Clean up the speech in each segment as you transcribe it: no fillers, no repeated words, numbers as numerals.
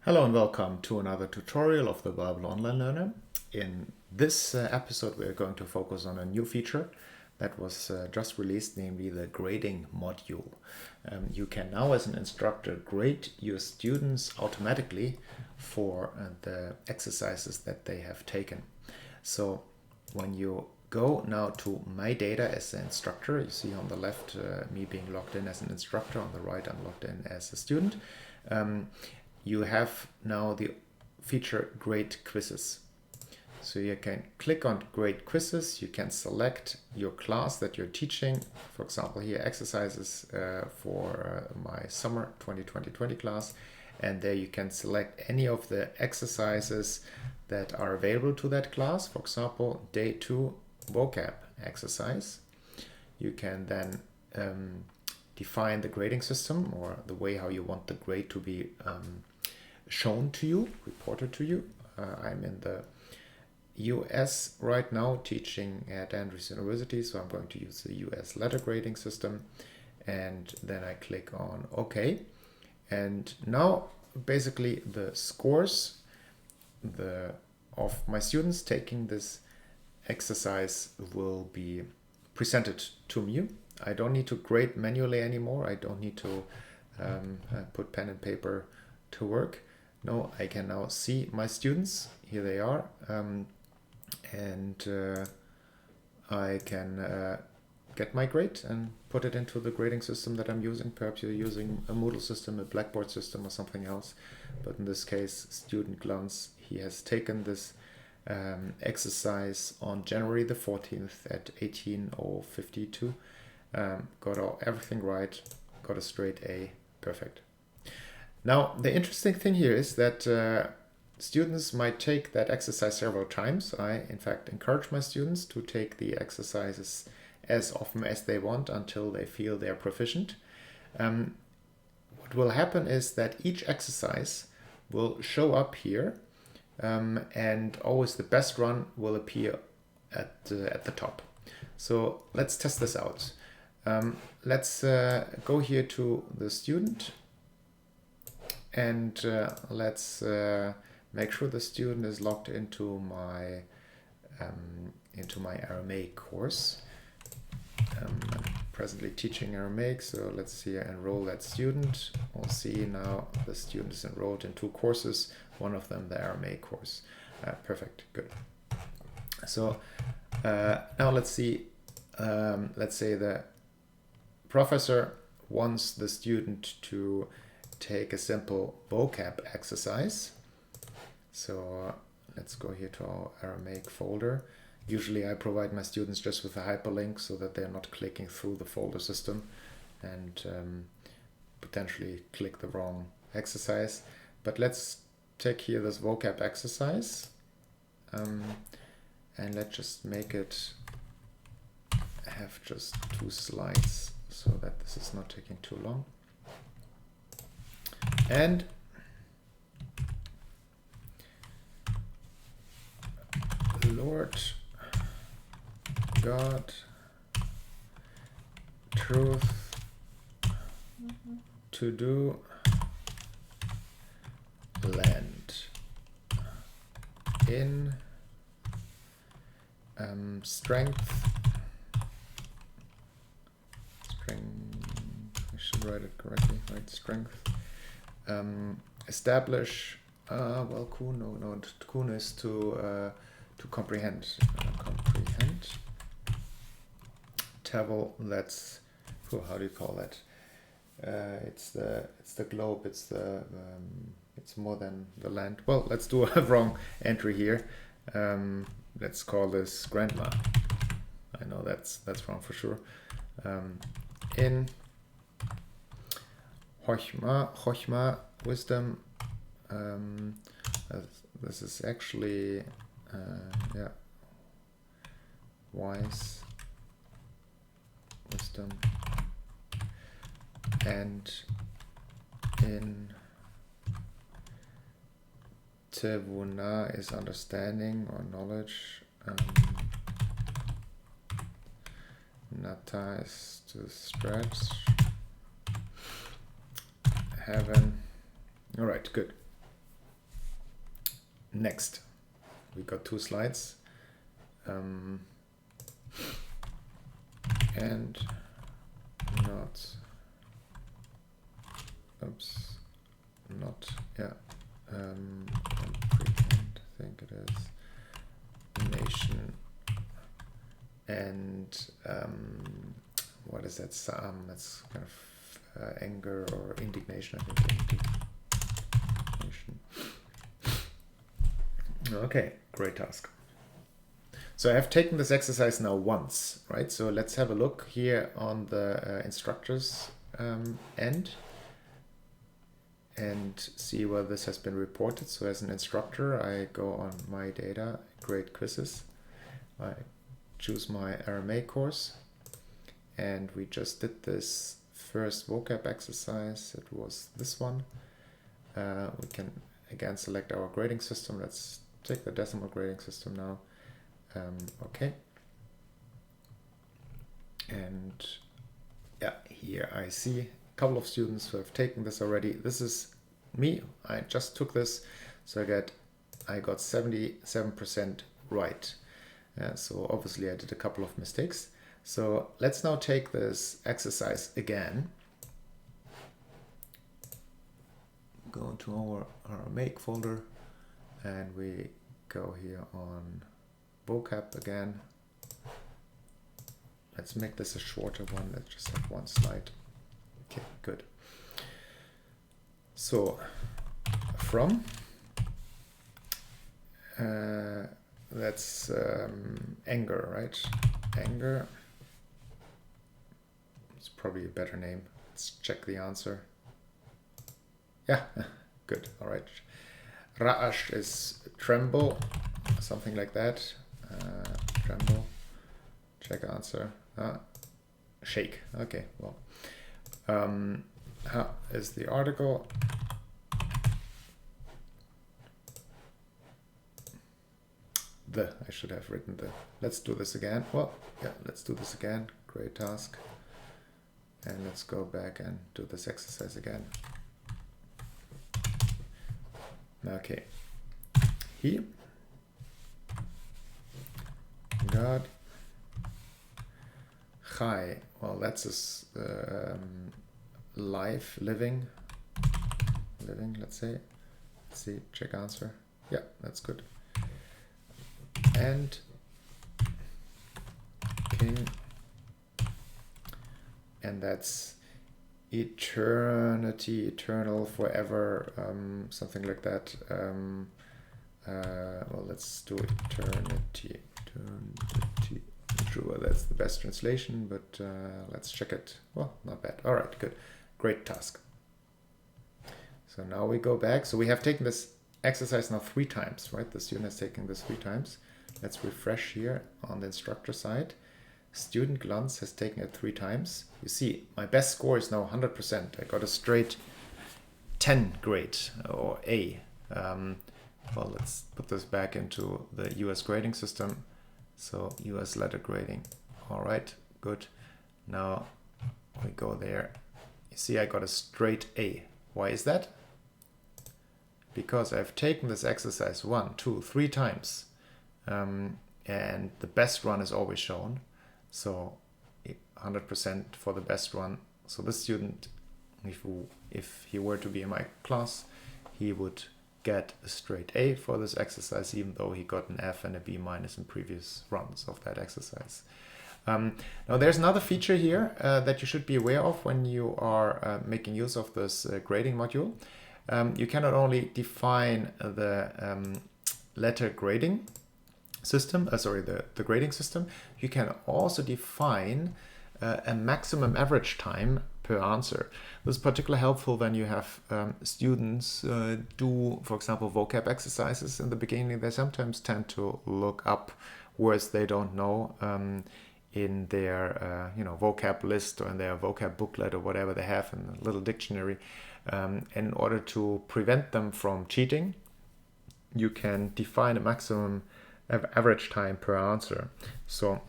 Hello and welcome to another tutorial of the Bible Online Learner. In this episode we are going to focus on a new feature that was just released, namely the grading module. You can now as an instructor grade your students automatically for the exercises that they have taken. So when you go now to My Data as an instructor, you see on the left me being logged in as an instructor, on the right I'm logged in as a student. You have now the feature Grade Quizzes. So you can click on Grade Quizzes, you can select your class that you're teaching, for example here exercises for my summer 2020 class, and there you can select any of the exercises that are available to that class, for example day 2 vocab exercise. You can then define the grading system or the way how you want the grade to be shown to you, reported to you. I'm in the US right now teaching at Andrews University, so I'm going to use the US letter grading system, and then I click on OK. And now basically the scores of my students taking this exercise will be presented to me. I don't need to grade manually anymore. I don't need to put pen and paper to work. No, I can now see my students. Here they are. And I can get my grade and put it into the grading system that I'm using. Perhaps you're using a Moodle system, a Blackboard system, or something else. But in this case, Student Glance, he has taken this exercise on January the 14th at 18:52. Got everything right, got a straight A, perfect. Now, the interesting thing here is that students might take that exercise several times. I, in fact, encourage my students to take the exercises as often as they want until they feel they're proficient. What will happen is that each exercise will show up here, and always the best one will appear at the top. So let's test this out. Let's go here to the student, and let's make sure the student is logged into my Aramaic course. I'm presently teaching Aramaic, so let's see, enroll that student. We'll see now the student is enrolled in 2 courses, one of them the Aramaic course. Perfect, good. So now let's see, let's say the professor wants the student to take a simple vocab exercise. So let's go here to our Aramaic folder. Usually I provide my students just with a hyperlink so that they're not clicking through the folder system and potentially click the wrong exercise. But let's take here this vocab exercise, and let's just make it have just 2 slides so that this is not taking too long. And Lord God, truth to do, land in strength, I should write it correctly, right? Strength. Establish, well, kun is to comprehend. Comprehend. Table, that's, how do you call that? It's the globe. It's more than the land. Well, let's do a wrong entry here. Let's call this grandma. I know that's wrong for sure. In Chochma, wisdom. This is actually wise, wisdom, and in Tevuna is understanding or knowledge. Nata is to stretch. Heaven. All right, good. Next, we got 2 slides. And not, oops, not, yeah, comprehend, I think it is, nation, and what is that? That's kind of anger or indignation, I think. Indignation. Okay, great task. So I have taken this exercise now once, right? So let's have a look here on the instructor's end and see whether this has been reported. So as an instructor, I go on my data, grade quizzes. I choose my RMA course, and we just did this first vocab exercise. It was this one. We can again select our grading system. Let's take the decimal grading system now. Okay, and yeah, here I see a couple of students who have taken this already. This is me. I just took this, so I got 77% right. So obviously I did a couple of mistakes. So let's now take this exercise again. Go into our make folder, and we go here on vocab again. Let's make this a shorter one. Let's just have 1 slide. Okay, good. So from that's anger, right? Anger. It's probably a better name. Let's check the answer. Yeah, good. All right. Ra'ash is tremble, something like that. Tremble. Check answer. Shake. Okay. Well, is the article. I should have written the. Let's do this again. Well, yeah, let's do this again. Great task. And let's go back and do this exercise again. Okay. He got high. Well, that's his life, living, let's say. Let's see, check answer. Yeah, that's good. And king, and that's eternity, eternal, forever, something like that. Well, let's do eternity. Not sure whether that's the best translation, but let's check it. Well, not bad. All right, good. Great task. So now we go back. So we have taken this exercise now 3 times, right? The student has taken this 3 times. Let's refresh here on the instructor side. Student Glantz has taken it 3 times. You see, my best score is now 100%. I got a straight 10 grade, or A. Well, let's put this back into the US grading system. So US letter grading. All right, good. Now we go there. You see, I got a straight A. Why is that? Because I've taken this exercise 1, 2, 3 times. And the best run is always shown. So 100% for the best one. So this student, if he were to be in my class, he would get a straight A for this exercise, even though he got an F and a B- in previous runs of that exercise. Now there's another feature here that you should be aware of when you are making use of this grading module. You can not only define the letter grading system, the grading system, you can also define a maximum average time per answer. This is particularly helpful when you have students do, for example, vocab exercises in the beginning. They sometimes tend to look up words they don't know in their vocab list or in their vocab booklet or whatever they have in a little dictionary. In order to prevent them from cheating, you can define a maximum average time per answer. So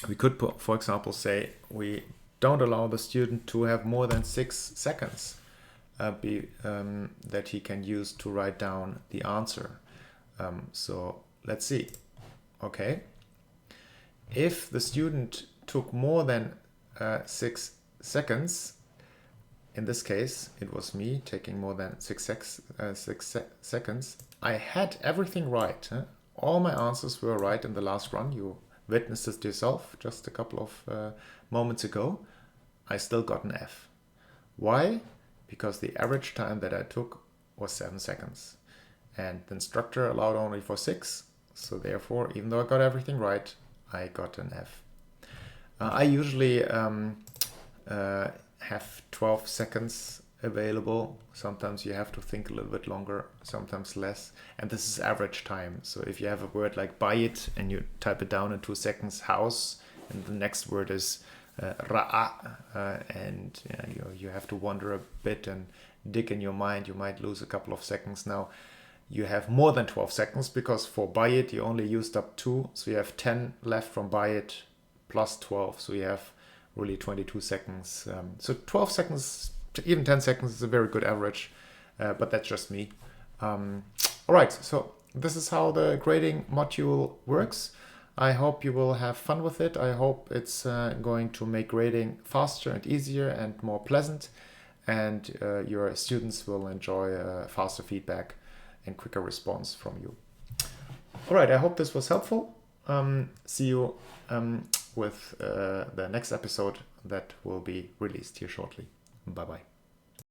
we could, for example, say we don't allow the student to have more than 6 seconds that he can use to write down the answer. So let's see. Okay. If the student took more than 6 seconds, in this case, it was me taking more than 6 seconds, I had everything right. Huh? All my answers were right in the last run. You witnessed it yourself just a couple of moments ago. I still got an F. Why? Because the average time that I took was 7 seconds. And the instructor allowed only for 6. So therefore, even though I got everything right, I got an F. I usually have 12 seconds available. Sometimes you have to think a little bit longer, sometimes less. And this is average time. So if you have a word like buy it and you type it down in 2 seconds, house, and the next word is ra'a, and you have to wonder a bit and dig in your mind, you might lose a couple of seconds. Now you have more than 12 seconds because for buy it you only used up 2, so you have 10 left from buy it plus 12, so you have really 22 seconds. So 12 seconds to even 10 seconds is a very good average, but that's just me. All right, so this is how the grading module works. I hope you will have fun with it. I hope it's going to make grading faster and easier and more pleasant, and your students will enjoy faster feedback and quicker response from you. All right, I hope this was helpful. See you with the next episode that will be released here shortly. Bye-bye.